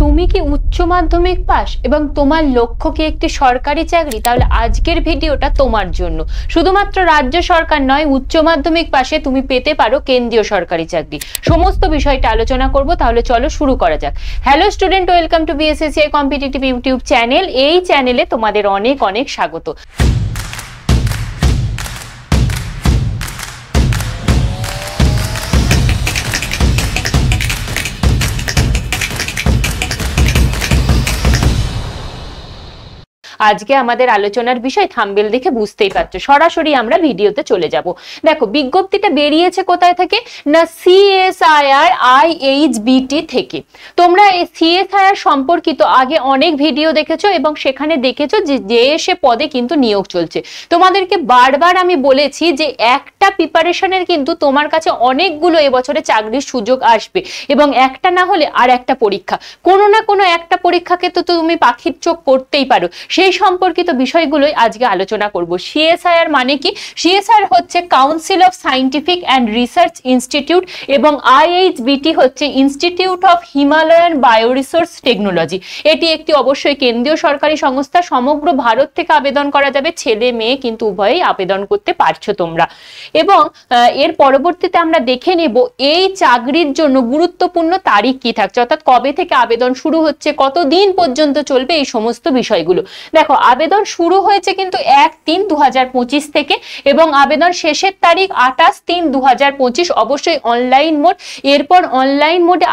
তুমি কি উচ্চ মাধ্যমিক পাস এবং তোমার লক্ষ্য কি একটি সরকারি চাকরি? তাহলে আজকের ভিডিওটা তোমার জন্য। শুধুমাত্র রাজ্য সরকার নয়, উচ্চ মাধ্যমিক পাশে তুমি পেতে পারো কেন্দ্রীয় সরকারি চাকরি। সমস্ত বিষয়টা আলোচনা করব। তাহলে চলো শুরু করা যাক। Hello student, welcome to BSSCI competitive YouTube channel. এই চ্যানেলে তোমাদের অনেক অনেক স্বাগত। আজকে আমাদের আলোচনার বিষয় থাম্বনেল দেখে বুঝতেই পারছো, সরাসরি আমরা ভিডিওতে চলে যাব। দেখো, বিজ্ঞপ্তিটা বেরিয়েছে কোথায় থেকে? না, CSIR IHBT থেকে। তোমরা এই CSIR সম্পর্কিত আগে অনেক ভিডিও দেখেছো এবং সেখানে দেখেছো যে JSA পদে কিন্তু নিয়োগ চলছে। তোমাদেরকে বারবার আমি বলেছি যে একটা প্রিপারেশনের কিন্তু তোমার কাছে অনেকগুলো এবছরে চাকরির সুযোগ আসবে এবং একটা না হলে আর একটা পরীক্ষা, কোনো না কোনো একটা পরীক্ষাকে তো তুমি পাখির চোখ করতেই পারো। সেই সম্পর্কিত বিষয়গুলোই আজকে আলোচনা করব। CSIR মানে কি? CSIR হচ্ছে council of scientific and research institute এবং IHBT হচ্ছে ইনস্টিটিউট অফ হিমালয়ান বায়োরিসোর্স টেকনোলজি। এটি একটি অবশ্যই কেন্দ্রীয় সরকারি সংস্থা। সমগ্র ভারত থেকে আবেদন করা যাবে, ছেলে মেয়ে কিন্তু উভয়েই আবেদন করতে পারছো তোমরা। এবং এর পরবর্তীতে আমরা দেখে নেব এই চাকরির জন্য গুরুত্বপূর্ণ তারিখ কি থাকছে, অর্থাৎ কবে থেকে আবেদন শুরু হচ্ছে, কতদিন পর্যন্ত চলবে, এই সমস্ত বিষয়গুলো। দেখো, আবেদন শুরু হয়েছে কিন্তু 1-3-2025 থেকে এবং আবেদন শেষের তারিখ 28-3-2025, অবশ্যই অনলাইন মোড। এরপর অনলাইন মোডে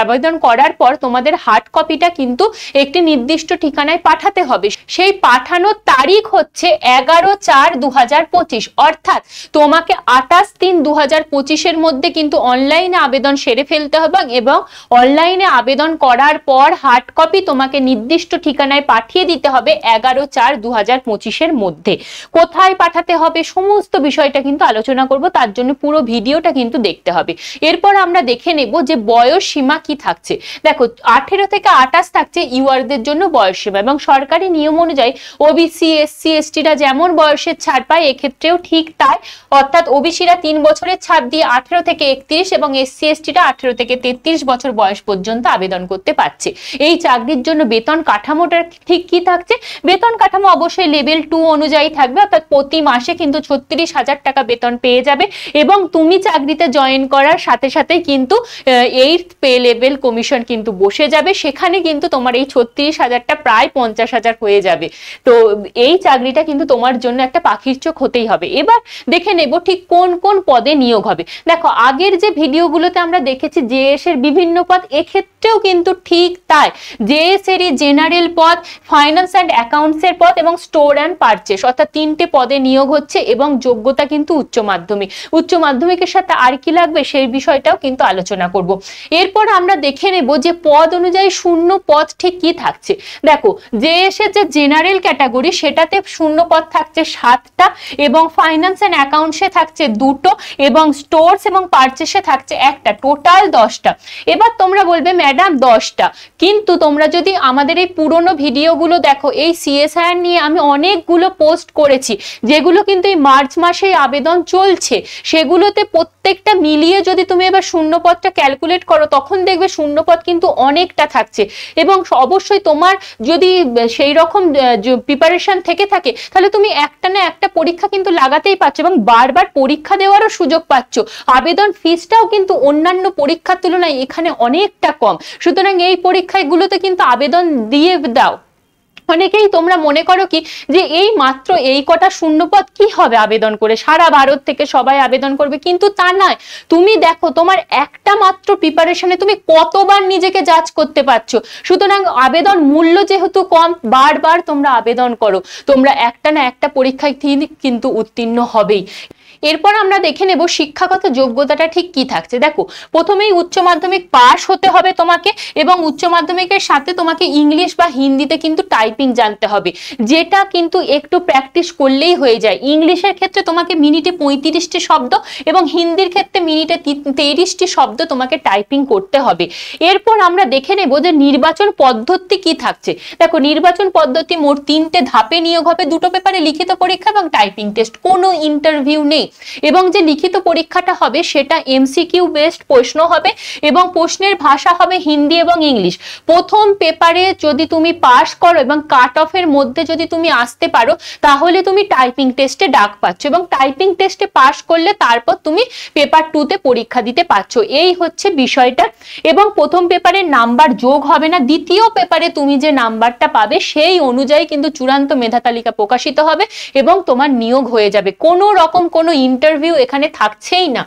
আবেদন করার পর তোমাদের হার্ড কপিটা কিন্তু একটি নির্দিষ্ট ঠিকানায় পাঠাতে হবে। সেই পাঠানোর তারিখ হচ্ছে 11-4-2025, অর্থাৎ তোমাকে 28-3-2025 মধ্যে কিন্তু অনলাইনে আবেদন সেরে ফেলতে হবে এবং অনলাইনে আবেদন করার পর হার্ড কপি তোমাকে নির্দিষ্ট ঠিকানায় পাঠিয়ে দিতে হবে 11-4-2025 মধ্যে। কোথায় পাঠাতে হবে সমস্ত বিষয়টা কিন্তু আলোচনা করব, তার জন্য পুরো ভিডিওটা কিন্তু দেখতে হবে। এরপর আমরা দেখে নেব যে বয়স সীমা কি থাকছে। দেখো, 18 থেকে 28 থাকছে ইউআরদের জন্য বয়স সীমা এবং সরকারি নিয়ম অনুযায়ী ওবিসি, SC, STরা যেমন বয়সের ছাড় পায় এক্ষেত্রেও ঠিক তাই, অর্থাৎ ওবিসিরা 3 বছরের ছাড় দিয়ে 18 থেকে 31 এবং SC, STরা 18 থেকে 33 বছর বয়স পর্যন্ত আবেদন করতে পারছে। এই চাকরির জন্য বেতন কাঠামোটা ঠিক কি থাকছে? বেতন কাঠামো অবশ্যই লেভেল 2 অনুযায়ী থাকবে, অর্থাৎ প্রতি মাসে কিন্তু 36,000 টাকা বেতন পেয়ে যাবে এবং তুমি চাকরিতে জয়েন করার সাথে সাথে কিন্তু 8th পে লেভেল কমিশন কিন্তু বসে যাবে। সেখানে কিন্তু তোমার এই 36,000টা প্রায় 50,000 হয়ে যাবে। তো এই চাকরিটা কিন্তু তোমার জন্য একটা পাখির চোখ হতেই হবে। এবার দেখে নেব ঠিক কোন কোন পদে নিয়োগ হবে। দেখো, আগের যে ভিডিওগুলোতে আমরা দেখেছি JS এর বিভিন্ন পদ, এক্ষেত্রেও কিন্তু ঠিক তাই। JS এরই জেনারেল পদ, ফাইন্যান্স অ্যান্ড অ্যাকাউন্টসের পদ এবং স্টোর অ্যান্ড পারচেস, অর্থাৎ 3টে পদে নিয়োগ হচ্ছে এবং যোগ্যতা কিন্তু উচ্চ মাধ্যমিক। উচ্চ মাধ্যমিকের সাথে আর কি লাগবে সেই বিষয়টাও কিন্তু আলোচনা করব। এরপর আমরা দেখে নেব যে পদ অনুযায়ী শূন্য পদ ঠিক কি থাকছে। দেখো, JS এর যে জেনারেল ক্যাটাগরি সেটাতে শূন্য পদ থাকছে 7টা এবং ফাইন্যান্স অ্যান্ড অ্যাকাউন্টসে থাকছে 2টো এবং স্টোরস এবং পারচেসে থাকছে 1টা, টোটাল 10টা। এবার তোমরা বলবে ম্যাডাম 10টা, কিন্তু তোমরা যদি আমাদের এই পুরনো ভিডিওগুলো দেখো, এই CSIR নিয়ে আমি অনেকগুলো পোস্ট করেছি যেগুলো কিন্তু এই মার্চ মাসেই আবেদন চলছে। সেগুলোতে প্রত্যেকটা মিলিয়ে যদি তুমি এবার শূন্যপদটা ক্যালকুলেট করো তখন দেখবে শূন্যপদ কিন্তু অনেকটা থাকছে এবং অবশ্যই তোমার যদি সেই রকম প্রিপারেশন থেকে থাকে তাহলে তুমি একটা না একটা পরীক্ষা কিন্তু লাগাতেই পারছো এবং বারবার পরীক্ষা দেওয়ারও সুযোগ পাচ্ছ। আবেদন ফিসটাও কিন্তু অন্যান্য পরীক্ষার তুলনায় এখানে অনেকটা কম, সুতরাং এই পরীক্ষাগুলোতে কিন্তু আবেদন দিয়ে দাও। অনেকেই তোমরা মনে করো কি যে এই মাত্র এই কটা শূন্যপদ কি হবে আবেদন করে, সারা ভারত থেকে সবাই আবেদন করবে, কিন্তু তা নয়। তুমি দেখো তোমার একটা মাত্র প্রিপারেশনে তুমি কতবার নিজেকে জাজ করতে পারছো। সুতরাং আবেদন মূল্য যেহেতু কম, বারবার তোমরা আবেদন করো, তোমরা একটা না একটা পরীক্ষায় কিন্তু উত্তীর্ণ হবেই। এরপর আমরা দেখে নেব শিক্ষাগত যোগ্যতাটা ঠিক কি থাকছে। দেখো, প্রথমেই উচ্চ মাধ্যমিক পাস হতে হবে তোমাকে এবং উচ্চ মাধ্যমিকের সাথে তোমাকে ইংলিশ বা হিন্দিতে কিন্তু টাইপিং জানতে হবে, যেটা কিন্তু একটু প্র্যাকটিস করলেই হয়ে যায়। ইংলিশের ক্ষেত্রে তোমাকে মিনিটে 35টি শব্দ এবং হিন্দির ক্ষেত্রে মিনিটে 30টি শব্দ তোমাকে টাইপিং করতে হবে। এরপর আমরা দেখে নেব যে নির্বাচন পদ্ধতি কি থাকছে। দেখো, নির্বাচন পদ্ধতি মোট 3টে ধাপে নিয়োগ হবে, 2টো পেপারে লিখিত পরীক্ষা এবং টাইপিং টেস্ট, কোনো ইন্টারভিউ নেই। এবং যে লিখিত পরীক্ষাটা হবে সেটা এমসিকিউ বেসড প্রশ্ন হবে এবং প্রশ্নের ভাষা হবে হিন্দি এবং ইংলিশ। প্রথম পেপারে যদি তুমি পাস করো এবং কাট অফের মধ্যে যদি তুমি আসতে পারো তাহলে তুমি টাইপিং টেস্টে ডাক পাচ্ছ এবং টাইপিং টেস্টে পাস করলে তারপর তুমি পেপার 2 তে পরীক্ষা দিতে পারছো। এই হচ্ছে বিষয়টা। এবং প্রথম পেপারের নাম্বার যোগ হবে না, দ্বিতীয় পেপারে তুমি যে নাম্বারটা পাবে সেই অনুযায়ী কিন্তু চূড়ান্ত মেধা তালিকা প্রকাশিত হবে এবং তোমার নিয়োগ হয়ে যাবে। কোনো রকম কোনো ইন্টারভিউ এখানে থাকছেই না।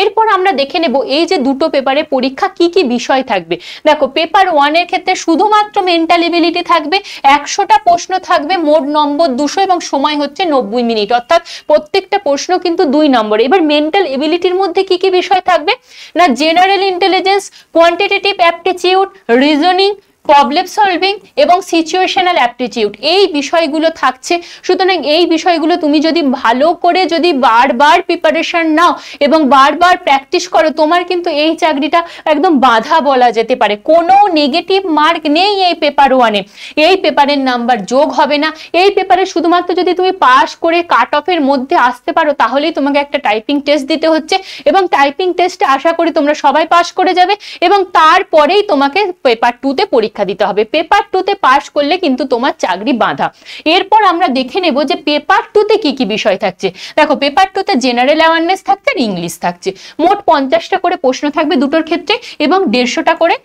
এরপর আমরা দেখে নেব এই যে দুটো পেপারে পরীক্ষা কি কি বিষয় থাকবে। দেখো পেপার 1 এর ক্ষেত্রে শুধুমাত্র মেন্টাল এবিলিটি থাকবে, 100টা প্রশ্ন থাকবে, মোট নম্বর 200 এবং সময় হচ্ছে 90 মিনিট, অর্থাৎ প্রত্যেকটা প্রশ্ন কিন্তু 2 নম্বর। এবার মেন্টাল এবিলিটির মধ্যে কি কি বিষয় থাকবে না, general intelligence, quantitative aptitude, reasoning, problem solving এবং সিচুয়েশনাল অ্যাপটিটিউড, এই বিষয়গুলো থাকছে। সুতরাং এই বিষয়গুলো তুমি যদি ভালো করে যদি বারবার প্রিপারেশন নাও এবং বারবার প্র্যাকটিস করো তোমার কিন্তু এই চাকরিটা একদম বাধা বলা যেতে পারে। কোনো নেগেটিভ মার্ক নেই এই পেপার 1 এ, এই পেপারের নাম্বার যোগ হবে না। এই পেপারে শুধুমাত্র যদি তুমি পাস করে কাট অফের মধ্যে আসতে পারো তাহলেই তোমাকে একটা টাইপিং টেস্ট দিতে হচ্ছে এবং টাইপিং টেস্টে আশা করি তোমরা সবাই পাস করে যাবে এবং তারপরেই তোমাকে পেপার 2 তে পরীক্ষা দিতে হবে। পেপার 2 তে পাস করলে কিন্তু তোমার চাকরি বাঁধা। এরপর আমরা দেখে নেব যে পেপার 2 তে কি কি বিষয় থাকছে। দেখো পেপার 2 তে জেনারেল অ্যাওয়ারনেস থাকছে আর ইংলিশ থাকছে। মোট 50টা করে প্রশ্ন থাকবে দুটোর ক্ষেত্রে এবং 150টা করে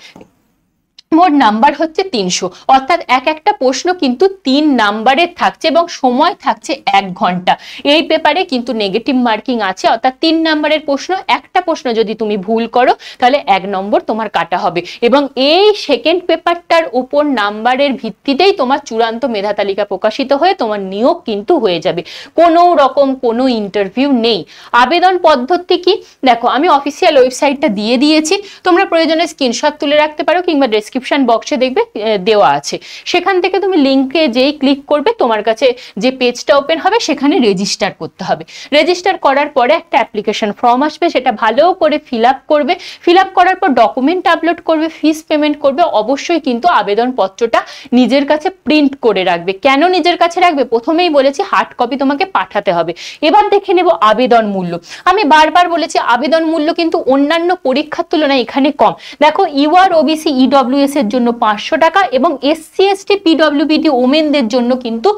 মোট নাম্বার হচ্ছে 300, অর্থাৎ এক একটা প্রশ্ন কিন্তু 3 নাম্বারের থাকছে এবং সময় থাকছে 1 ঘন্টা। এই পেপারে কিন্তু নেগেটিভ মার্কিং আছে, অর্থাৎ 3 নাম্বারের প্রশ্ন, একটা প্রশ্ন যদি তুমি ভুল করো তাহলে 1 নম্বর তোমার কাটা হবে এবং এই সেকেন্ড পেপারটার উপর নাম্বারের ভিত্তিতেই তোমার চূড়ান্ত মেধা তালিকা প্রকাশিত হয়ে তোমার নিয়োগ কিন্তু হয়ে যাবে। কোনো রকম কোনো ইন্টারভিউ নেই। আবেদন পদ্ধতি কি, দেখো আমি অফিসিয়াল ওয়েবসাইটটা দিয়ে দিয়েছি, তোমরা প্রয়োজনে স্ক্রিনশট তুলে রাখতে পারো কিংবা ডেসক্রিপশন বক্সে দেখবে দেওয়া আছে, সেখান থেকে তুমি লিংকে যেই ক্লিক করবে তোমার কাছে যে পেজটা ওপেন হবে সেখানে রেজিস্টার করতে হবে। রেজিস্টার করার পরে একটা অ্যাপ্লিকেশন ফর্ম আসবে, সেটা ভালো করে ফিল আপ করবে। ফিল আপ করার পর ডকুমেন্ট আপলোড করবে, ফিস পেমেন্ট করবে। অবশ্যই কিন্তু আবেদনপত্রটা নিজের কাছে প্রিন্ট করে রাখবে। কেন নিজের কাছে রাখবে, প্রথমেই বলেছি হার্ড কপি তোমাকে পাঠাতে হবে। এবার দেখে নেব আবেদন মূল্য। আমি বারবার বলেছি আবেদন মূল্য কিন্তু অন্যান্য পরীক্ষার তুলনায় এখানে কম। দেখো ইউআর ওবিসি ইডব্লিউএস এর জন্য 500 টাকা এবং এসসি এসটি পিডব্লিউবিডি ওমেনদের জন্য কিন্তু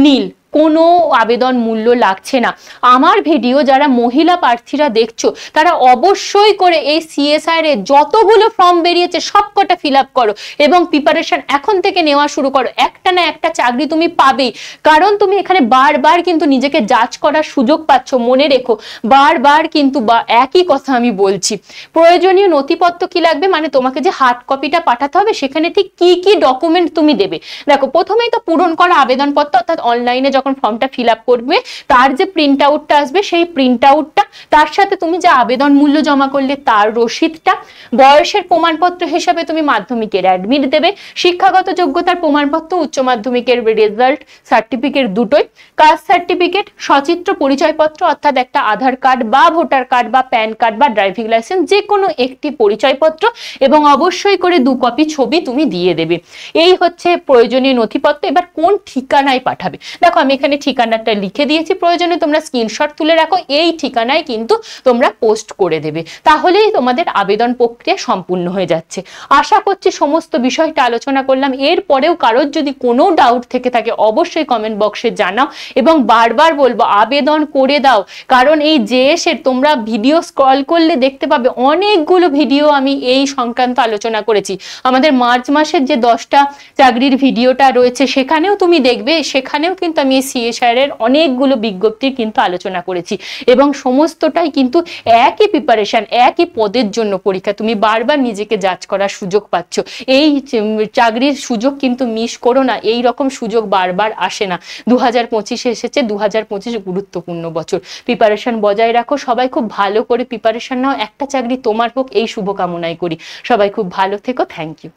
নীল, কোনো আবেদন মূল্য লাগছে না। আমার ভিডিও যারা মহিলা প্রার্থীরা দেখছো তারা অবশ্যই করে এই সিএসআর এর যতগুলো ফর্ম বেরিয়েছে সবকটা ফিল আপ করো এবং প্রিপারেশন এখন থেকে নেওয়া শুরু করো। একটা না একটা চাকরি তুমি পাবেই, কারণ তুমি এখানে বারবার কিন্তু নিজেকে যাচ করার সুযোগ পাচ্ছ। মনে রেখো বারবার কিন্তু একই কথা আমি বলছি। প্রয়োজনীয় নথিপত্র কি লাগবে, মানে তোমাকে যে হার্ড কপিটা পাঠাতে হবে সেখানে ঠিক কি কি ডকুমেন্ট তুমি দেবে। দেখো প্রথমেই তো পূরণ করা আবেদনপত্র, অর্থাৎ অনলাইনে যখন ফর্মটা ফিল আপ করবে তার যে প্রিন্ট আউটটা আসবে সেই প্রিন্ট আউটটা, তার সাথে তুমি যে আবেদন মূল্য জমা করলে তার রসিদটা, বয়সের প্রমাণপত্র হিসাবে তুমি মাধ্যমিকের অ্যাডমিট দেবে, শিক্ষাগত যোগ্যতার প্রমাণপত্র, উচ্চ মাধ্যমিকের রেজাল্ট সার্টিফিকেট দুটোই, কাস্ট সার্টিফিকেট, সচিত্র পরিচয়পত্র অর্থাৎ একটা আধার কার্ড বা ভোটার কার্ড বা প্যান কার্ড বা ড্রাইভিং লাইসেন্স যে কোনো একটি পরিচয়পত্র এবং অবশ্যই করে 2 কপি ছবি তুমি দিয়ে দেবে। এই হচ্ছে প্রয়োজনীয় নথিপত্র। এবার কোন ঠিকানায় পাঠাবে, দেখো আমি এখানে ঠিকানাটা লিখে দিয়েছি, প্রয়োজনে তোমরা স্ক্রিনশট তুলে রাখো। এই ঠিকানায় কিন্তু তোমরা পোস্ট করে দেবে, তাহলেই তোমাদের আবেদন প্রক্রিয়া সম্পূর্ণ হয়ে যাচ্ছে। আশা করছি সমস্ত বিষয়টা আলোচনা করলাম। এরপরেও কারোর যদি কোনো ডাউট থেকে থাকে অবশ্যই কমেন্ট বক্সে জানাও এবং বারবার বলবো আবেদন করে দাও, কারণ এই জেএস এর তোমরা ভিডিও স্ক্রল করলে দেখতে পাবে অনেকগুলো ভিডিও আমি এই সংক্রান্ত আলোচনা করেছি। আমাদের মার্চ মাসের যে 10টা চাকরির ভিডিওটা রয়েছে সেখানেও তুমি দেখবে, সেখানেও কিন্তু আমি সিএসআর এর অনেকগুলো বিজ্ঞপ্তির কিন্তু আলোচনা করেছি এবং সমস্তটাই কিন্তু একই প্রিপারেশন, একই পদের জন্য পরীক্ষা। তুমি বারবার নিজেকে যাচ করার সুযোগ পাচ্ছ। এই চাকরির সুযোগ কিন্তু মিস করো না, এই রকম সুযোগ বারবার আসে না। 2025 এসেছে, 2025 গুরুত্বপূর্ণ বছর। প্রিপারেশন বজায় রাখো, সবাই খুব ভালো করে প্রিপারেশন নাও, একটা চাকরি তোমার হোক এই শুভকামনাই করি। সবাই খুব ভালো থেকো, থ্যাংক ইউ।